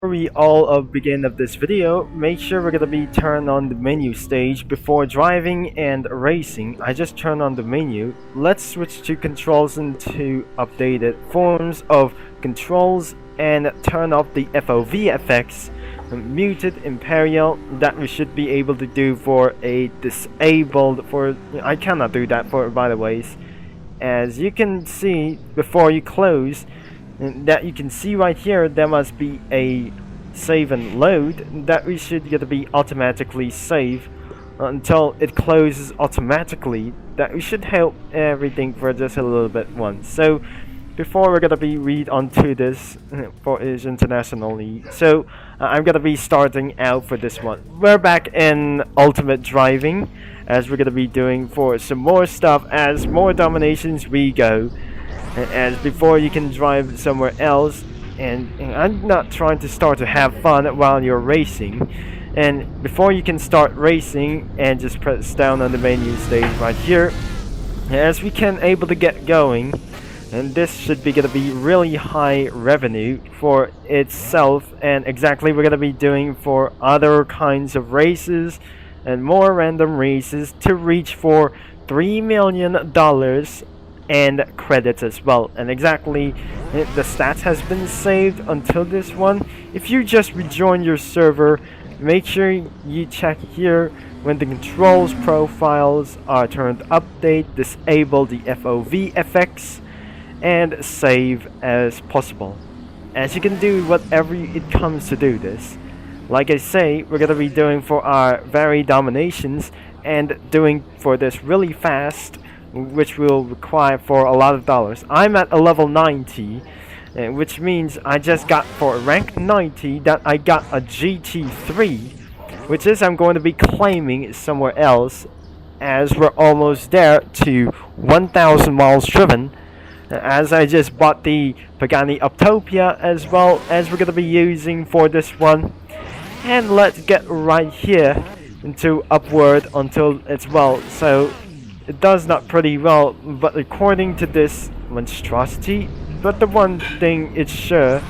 Before we all begin of this video, make sure we're gonna be turned on the menu stage before driving and racing. I just turned on the menu. Let's switch to controls into updated forms of controls and turn off the FOV effects. Muted Imperial, that we should be able to do for a disabled I cannot do that for, by the ways. As you can see before you close, that you can see right here, there must be a save and load that we should get to be automatically save until it closes automatically. That we should help everything for just a little bit once. So before we're gonna be read onto this for is internationally. So I'm gonna be starting out for this one. We're back in ultimate driving, as we're gonna be doing for some more stuff as more dominations we go. As before you can drive somewhere else, and I'm not trying to start to have fun while you're racing. And before you can start racing, and just press down on the menu stage right here, as we can able to get going. And this should be gonna be really high revenue for itself, and exactly we're gonna be doing for other kinds of races and more random races to reach for $3 million and credits as well. And exactly the stats has been saved until this one. If you just rejoin your server, make sure you check here when the controls profiles are turned, update, disable the FOV effects, and save as possible. As you can do whatever it comes to do this. Like I say, we're gonna be doing for our very dominations and doing for this really fast, which will require for a lot of dollars. I'm at a level 90, which means I just got for rank 90 that I got a GT3, which is I'm going to be claiming somewhere else, as we're almost there to 1,000 miles driven, as I just bought the Pagani Optopia as well, as we're going to be using for this one. And let's get right here into upward until it's well. So it does not pretty well, but according to this monstrosity, but the one thing it's sure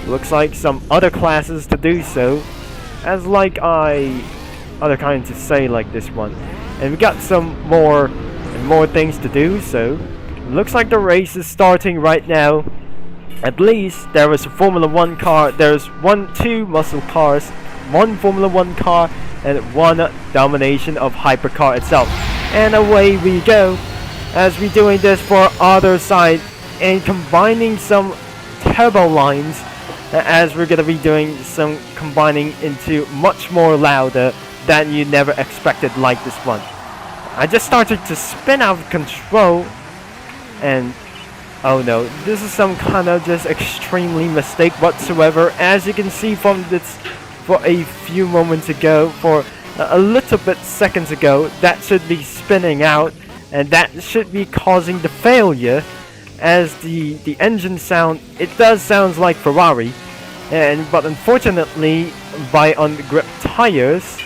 looks like some other classes to do so, as like other kind to say like this one. And we got some more and more things to do, so looks like the race is starting right now. At least there was a Formula 1 car, there's two muscle cars, one Formula 1 car, and one domination of hypercar itself. And away we go, as we doing this for other side and combining some turbo lines, as we're gonna be doing some combining into much more louder than you never expected like this one. I just started to spin out of control, and oh no, this is some kind of just extremely mistake whatsoever. As you can see from this, for a few moments ago, for a little bit seconds ago, that should be spinning out, and that should be causing the failure, as the engine sound, it does sounds like Ferrari, but unfortunately by on the grip tires,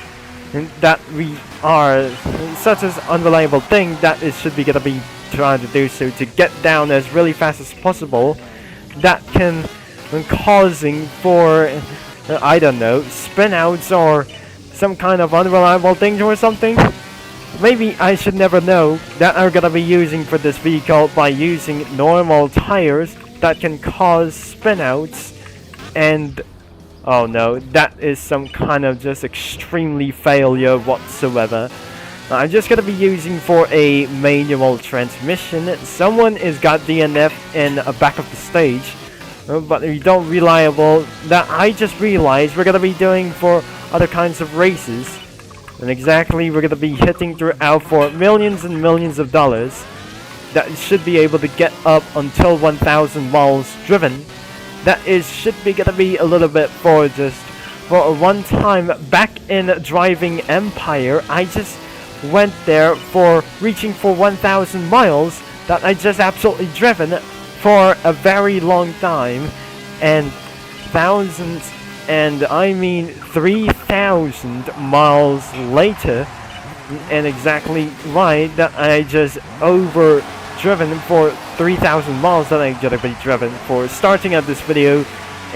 that we are such as unreliable thing that it should be gonna be trying to do so to get down as really fast as possible, that can causing for I don't know, spin outs or some kind of unreliable thing or something. Maybe I should never know that I'm gonna be using for this vehicle by using normal tires that can cause spin outs. And oh no, that is some kind of just extremely failure whatsoever. I'm just gonna be using for a manual transmission. Someone is got DNF in the back of the stage, but we don't reliable that I just realized we're gonna be doing for other kinds of races, and exactly we're gonna be hitting throughout for millions and millions of dollars that should be able to get up until 1,000 miles driven. That is should be gonna be a little bit for just for a one time back in driving empire. I just went there for reaching for 1,000 miles that I just absolutely driven for a very long time, and thousands, and I mean 3,000 miles later, and exactly right that I just over driven for 3,000 miles that I gotta be driven for starting out this video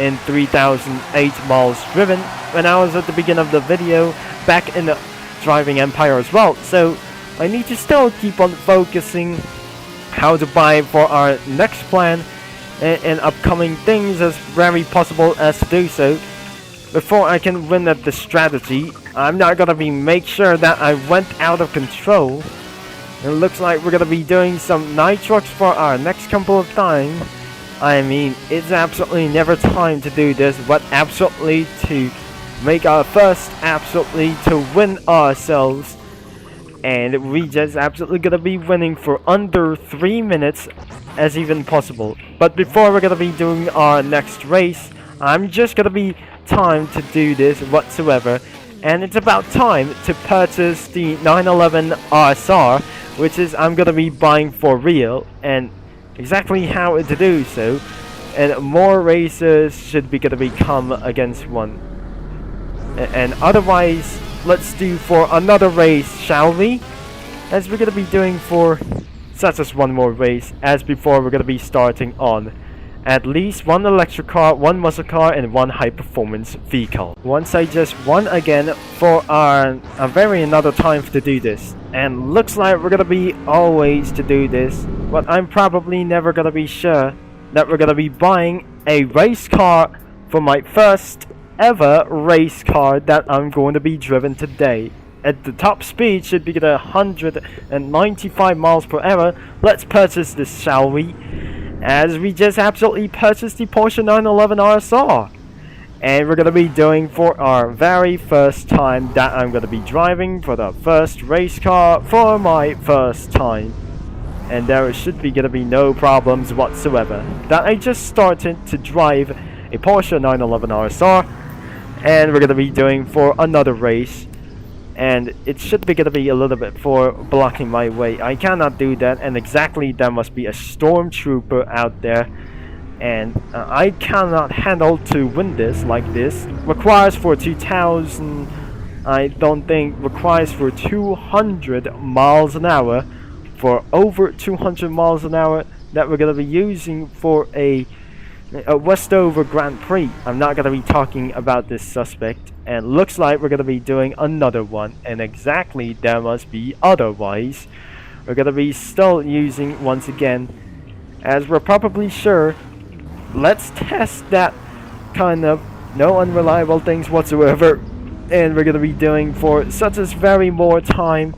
in 3,008 miles driven when I was at the beginning of the video back in the driving empire as well. So I need to still keep on focusing how to buy for our next plan and upcoming things as very possible as to do so. Before I can win at the strategy, I'm not gonna make sure that I went out of control. It looks like we're gonna be doing some nitrox for our next couple of times. I mean, it's absolutely never time to do this, but absolutely to make our first, absolutely to win ourselves. And we just absolutely gonna be winning for under 3 minutes as even possible. But before we're gonna be doing our next race, I'm just gonna be time to do this whatsoever, and it's about time to purchase the 911 RSR, which is I'm gonna be buying for real, and exactly how to do so, and more races should be gonna become against one. And otherwise, let's do for another race, shall we? As we're gonna be doing for such as one more race, as before we're gonna be starting on at least one electric car, one muscle car, and one high performance vehicle. Once I just won again for a very another time to do this, and looks like we're gonna be always to do this, but I'm probably never gonna be sure that we're gonna be buying a race car for my first ever race car that I'm going to be driven today. At the top speed should be at 195 miles per hour. Let's purchase this, shall we? As we just absolutely purchased the Porsche 911 RSR. And we're going to be doing for our very first time that I'm going to be driving for the first race car for my first time. And there should be going to be no problems whatsoever. That I just started to drive a Porsche 911 RSR. And we're going to be doing for another race. And it should be gonna be a little bit for blocking my way. I cannot do that, and exactly there must be a stormtrooper out there, and I cannot handle to win this like this. Requires for 2,000. I don't think requires for 200 miles an hour, for over 200 miles an hour that we're gonna be using for a Westover Grand Prix. I'm not gonna be talking about this suspect, and looks like we're gonna be doing another one, and exactly there must be otherwise. We're gonna be still using once again, as we're probably sure. Let's test that kind of no unreliable things whatsoever, and we're gonna be doing for such as very more time.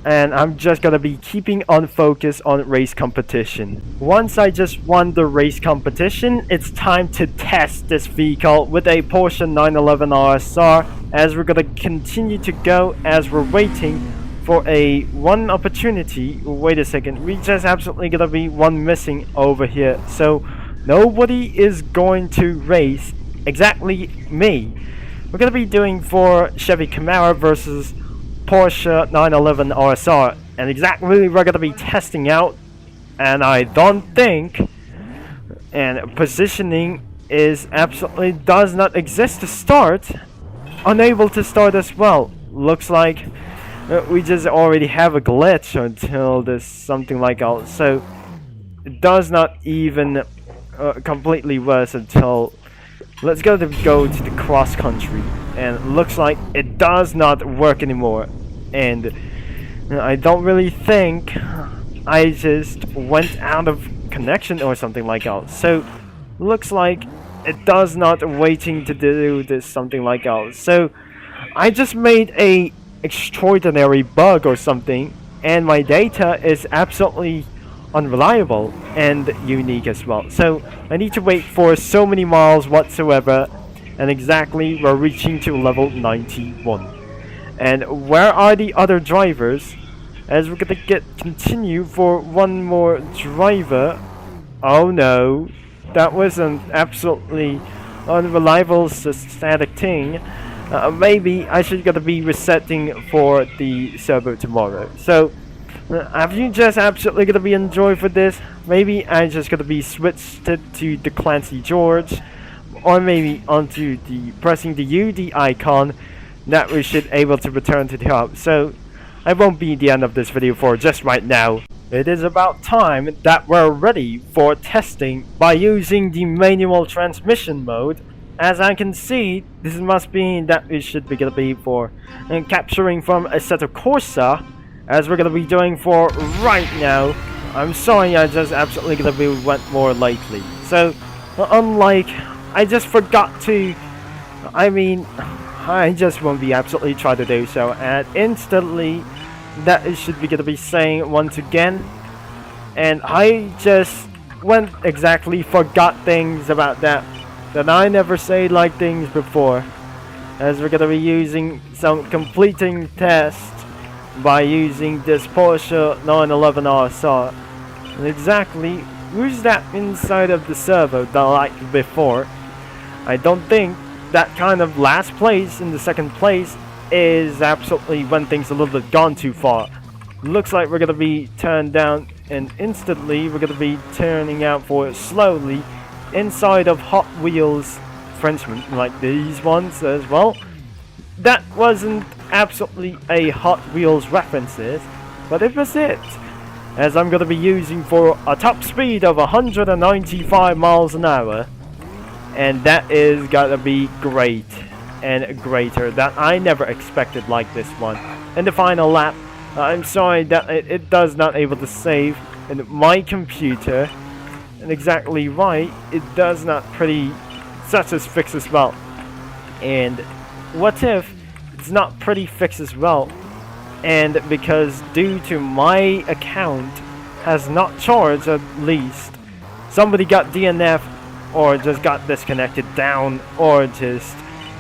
And I'm just gonna be keeping on focus on race competition. Once I just won the race competition, it's time to test this vehicle with a Porsche 911 RSR, as we're gonna continue to go as we're waiting for a one opportunity. Wait a second, we just absolutely gonna be one missing over here, so nobody is going to race, exactly me. We're gonna be doing for Chevy Camaro versus Porsche 911 RSR, and exactly we're gonna be testing out, and I don't think, and positioning is absolutely does not exist to start, unable to start as well. Looks like we just already have a glitch until there's something like else, so it does not even completely worse until let's go to the cross country, and looks like it does not work anymore. And I don't really think I just went out of connection or something like that. So looks like it does not waiting to do this something like that. So I just made a extraordinary bug or something, and my data is absolutely unreliable and unique as well. So I need to wait for so many miles whatsoever, and exactly we're reaching to level 91. And where are the other drivers? As we're gonna continue for one more driver. Oh no, that was an absolutely unreliable static thing. Maybe I should gonna be resetting for the server tomorrow. So have you just absolutely gonna be enjoy for this? Maybe I just gonna be switched to the Clancy George, or maybe onto the pressing the UD icon, that we should able to return to the hub. So I won't be the end of this video for just right now. it is about time that we're ready for testing by using the manual transmission mode. As I can see, this must be that it should be gonna be for capturing from a set of Corsa, as we're gonna be doing for right now. I'm sorry, I just absolutely gonna be went more lately. So, unlike, I just forgot to, I just won't be absolutely try to do so, and instantly that it should be gonna be saying once again, and I just went exactly forgot things about that I never say like things before, as we're gonna be using some completing tests by using this Porsche 911 RSR. And exactly who's that inside of the servo that like before? I don't think that kind of last place in the second place is absolutely when things a little bit gone too far. Looks like we're gonna be turned down, and instantly we're gonna be turning out for it slowly inside of Hot Wheels Frenchman, like these ones as well. That wasn't absolutely a Hot Wheels references, but it was it, as I'm gonna be using for a top speed of 195 miles an hour, and that is gonna be great and greater that I never expected like this one. In the final lap, I'm sorry that it does not able to save in my computer, and exactly right, it does not pretty such as fix as well. And what if it's not pretty fixed as well, and because due to my account has not charged, at least somebody got DNF or just got disconnected down, or just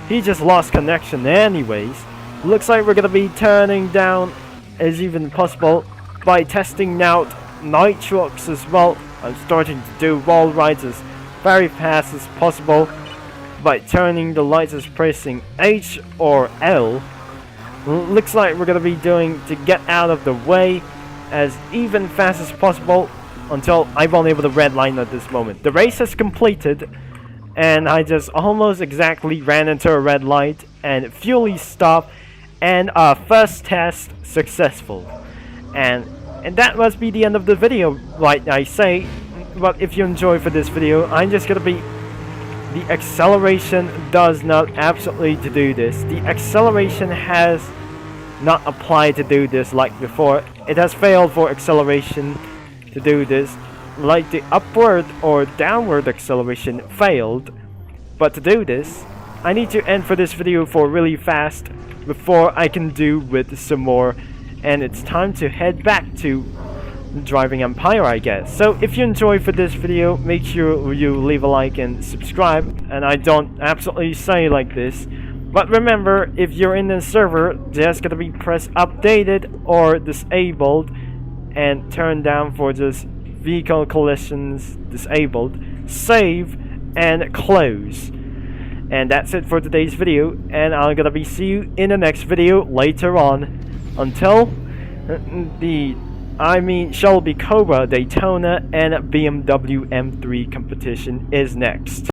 he just lost connection anyways. Looks like we're gonna be turning down as even possible by testing out night trucks as well. I'm starting to do wall rides as very fast as possible by turning the lights as pressing H or L. Looks like we're gonna be doing to get out of the way as even fast as possible until I'm unable to red line at this moment. The race has completed, and I just almost exactly ran into a red light and fully stopped, and our first test successful. And that must be the end of the video, like I say. But if you enjoy for this video, I'm just gonna be, the acceleration does not absolutely to do this. The acceleration has not applied to do this like before. It has failed for acceleration to do this, like the upward or downward acceleration failed. But to do this, I need to end for this video for really fast before I can do with some more, and it's time to head back to Driving Empire, I guess. So if you enjoy for this video, make sure you leave a like and subscribe. And I don't absolutely say like this, but remember, if you're in the server, just gotta be press updated or disabled and turn down for just vehicle collisions disabled, save and close. And that's it for today's video, and I'm gonna be see you in the next video later on. Until the Shelby Cobra Daytona and BMW M3 competition is next.